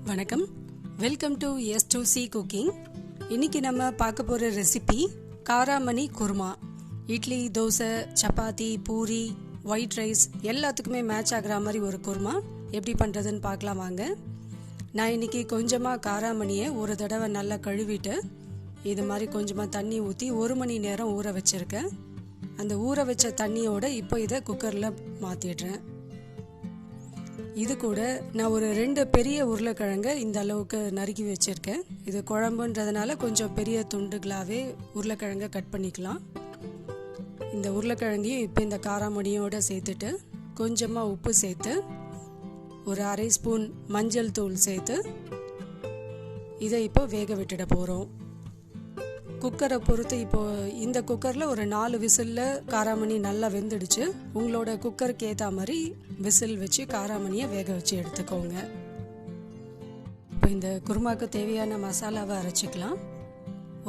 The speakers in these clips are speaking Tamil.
வணக்கம், வெல்கம் டு S2C குக்கிங். இன்னைக்கு நம்ம பார்க்க போகிற ரெசிபி காராமணி குருமா. இட்லி, தோசை, சப்பாத்தி, பூரி, ஒயிட் ரைஸ் எல்லாத்துக்குமே மேட்ச் ஆகிற மாதிரி ஒரு குருமா எப்படி பண்ணுறதுன்னு பார்க்கலாம் வாங்க. நான் இன்னைக்கு கொஞ்சமாக காராமணியை ஒரு தடவை நல்லா கழுவிட்டு இது மாதிரி கொஞ்சமாக தண்ணி ஊற்றி 1 மணி நேரம் ஊற வச்சுருக்கேன். அந்த ஊற வச்ச தண்ணியோட இப்போ இதை குக்கரில் மாற்றிடுறேன். இது கூட நான் ஒரு 2 பெரிய உருளைக்கிழங்கை இந்த அளவுக்கு நறுக்கி வச்சுருக்கேன். இது குழம்புன்றதுனால கொஞ்சம் பெரிய துண்டுகளாகவே உருளைக்கிழங்கை கட் பண்ணிக்கலாம். இந்த உருளைக்கிழங்கையும் இப்போ இந்த காராமணியோடு சேர்த்துட்டு கொஞ்சமாக உப்பு சேர்த்து ஒரு 1/2 ஸ்பூன் மஞ்சள் தூள் சேர்த்து இதை இப்போ வேக விட்டுட போகிறோம். குக்கரை பொறுத்து இப்போது இந்த குக்கரில் ஒரு 4 விசிலில் காராமணி நல்லா வெந்துடுச்சு. உங்களோட குக்கருக்கு ஏற்ற மாதிரி விசில் வச்சு காராமணியை வேக வச்சு எடுத்துக்கோங்க. இப்போ இந்த குருமாவுக்கு தேவையான மசாலாவை அரைச்சிக்கலாம்.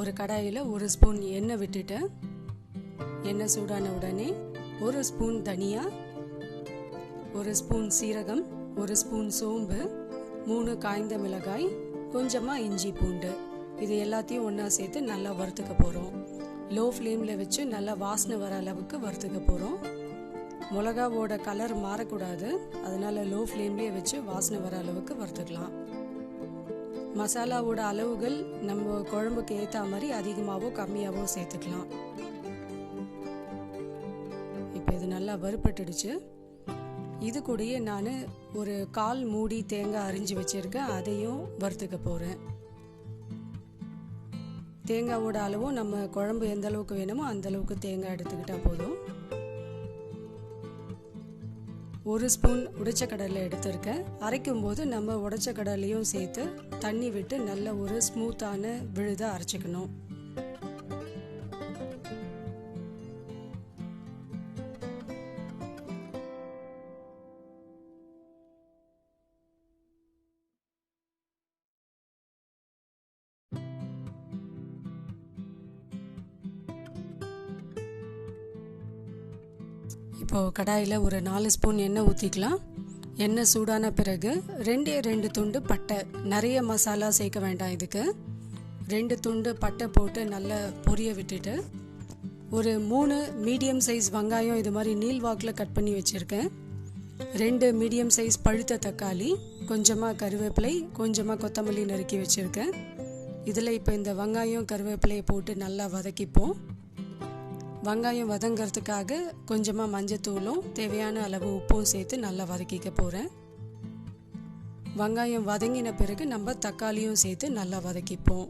ஒரு கடாயில் 1 ஸ்பூன் எண்ணெய் விட்டுட்டு எண்ணெய் சூடான உடனே 1 ஸ்பூன் தனியா, 1 ஸ்பூன் சீரகம், 1 ஸ்பூன் சோம்பு, 3 காய்ந்த மிளகாய், கொஞ்சமாக இஞ்சி பூண்டு, இது எல்லாத்தையும் ஒன்றா சேர்த்து நல்லா வறுத்துக்க போகிறோம். லோ ஃப்ளேமில் வச்சு நல்லா வாசனை வர அளவுக்கு வறுத்துக்க போகிறோம். மிளகாவோட கலர் மாறக்கூடாது, அதனால் லோ ஃப்ளேம்லேயே வச்சு வாசனை வர அளவுக்கு வறுத்துக்கலாம். மசாலாவோட அளவுகள் நம்ம குழம்புக்கு ஏற்ற மாதிரி அதிகமாகவோ கம்மியாகவோ சேர்த்துக்கலாம். இப்போ இது நல்லா வறுப்பட்டுடுச்சு. இது கூடயே நான் ஒரு 1/4 மூடி தேங்காய் அரிஞ்சு வச்சுருக்கேன், அதையும் வறுத்துக்க போகிறேன். தேங்காவோட அளவும் நம்ம குழம்பு எந்த அளவுக்கு வேணுமோ அந்த அளவுக்கு தேங்காய் எடுத்துக்கிட்டால் போதும். 1 ஸ்பூன் உடைச்ச கடலை எடுத்திருக்கேன். அரைக்கும் போது நம்ம உடைச்ச கடலையும் சேர்த்து தண்ணி விட்டு நல்ல ஒரு ஸ்மூத்தான விழுதை அரைச்சிக்கணும். இப்போது கடாயில் ஒரு 4 ஸ்பூன் எண்ணெய் ஊற்றிக்கலாம். எண்ணெய் சூடான பிறகு 2 துண்டு பட்டை, நிறைய மசாலா சேர்க்க வேண்டாம். இதுக்கு 2 துண்டு பட்டை போட்டு நல்லா பொரிய விட்டுட்டு ஒரு 3 மீடியம் சைஸ் வெங்காயம் இது மாதிரி நீள்வாக்கில் கட் பண்ணி வச்சுருக்கேன். 2 மீடியம் சைஸ் பழுத்த தக்காளி, கொஞ்சமாக கருவேப்பிலை, கொஞ்சமாக கொத்தமல்லி நறுக்கி வச்சுருக்கேன். இதில் இப்போ இந்த வெங்காயம் கருவேப்பிலையை போட்டு நல்லா வதக்கிப்போம். வெங்காயம் வதங்கிறதுக்காக கொஞ்சமாக மஞ்சத்தூளும் தேவையான அளவு உப்பும் சேர்த்து நல்லா வதக்கிக்க போகிறேன். வெங்காயம் வதங்கின பிறகு நம்ம தக்காளியும் சேர்த்து நல்லா வதக்கிப்போம்.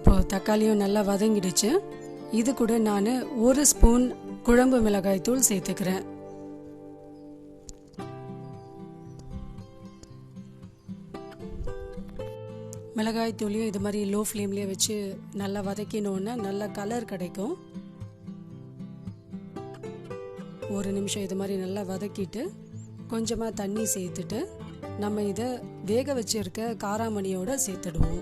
இப்போது தக்காளியும் நல்லா வதங்கிடுச்சு. இது கூட நான் 1 ஸ்பூன் குழம்பு மிளகாய் தூள் சேர்த்துக்கிறேன். மிளகாய் தூளையும் இது மாதிரி லோ ஃப்ளேம்லேயே வச்சு நல்லா வதக்கினோன்னா நல்ல கலர் கிடைக்கும். 1 நிமிஷம் இது மாதிரி நல்லா வதக்கிட்டு கொஞ்சமாக தண்ணி சேர்த்துட்டு நம்ம இதை வேக வச்சிருக்க காராமணியோடு சேர்த்துடுவோம்.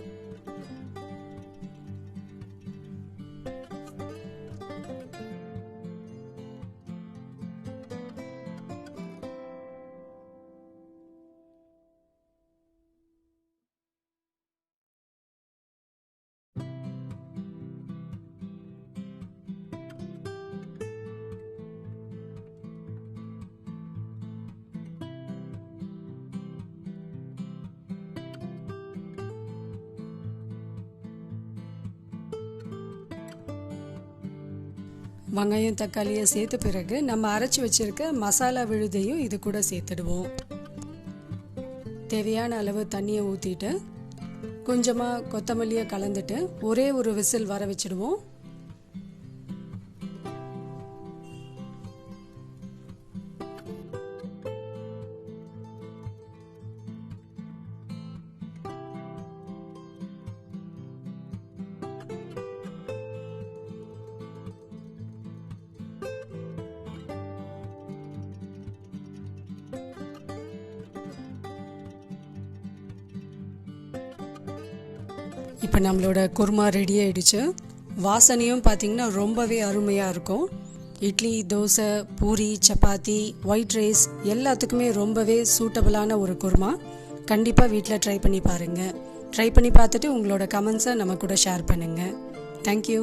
வெங்காயம் தக்காளியை சேர்த்த பிறகு நம்ம அரைச்சி வச்சிருக்க மசாலா விழுதையும் இது கூட சேர்த்துடுவோம். தேவையான அளவு தண்ணியை ஊற்றிட்டு கொஞ்சமாக கொத்தமல்லியை கலந்துட்டு ஒரே ஒரு விசில் வர வச்சுடுவோம். இப்போ நம்மளோட குருமா ரெடி ஆயிடுச்சு. வாசனையும் பார்த்திங்கன்னா ரொம்பவே அருமையாக இருக்கும். இட்லி, தோசை, பூரி, சப்பாத்தி, ஒயிட் ரைஸ் எல்லாத்துக்குமே ரொம்பவே சூட்டபிளான ஒரு குருமா. கண்டிப்பாக வீட்டில் ட்ரை பண்ணி பாருங்கள். ட்ரை பண்ணி பார்த்துட்டு உங்களோட கமெண்ட்ஸை நம்ம கூட ஷேர் பண்ணுங்கள். தேங்க்யூ.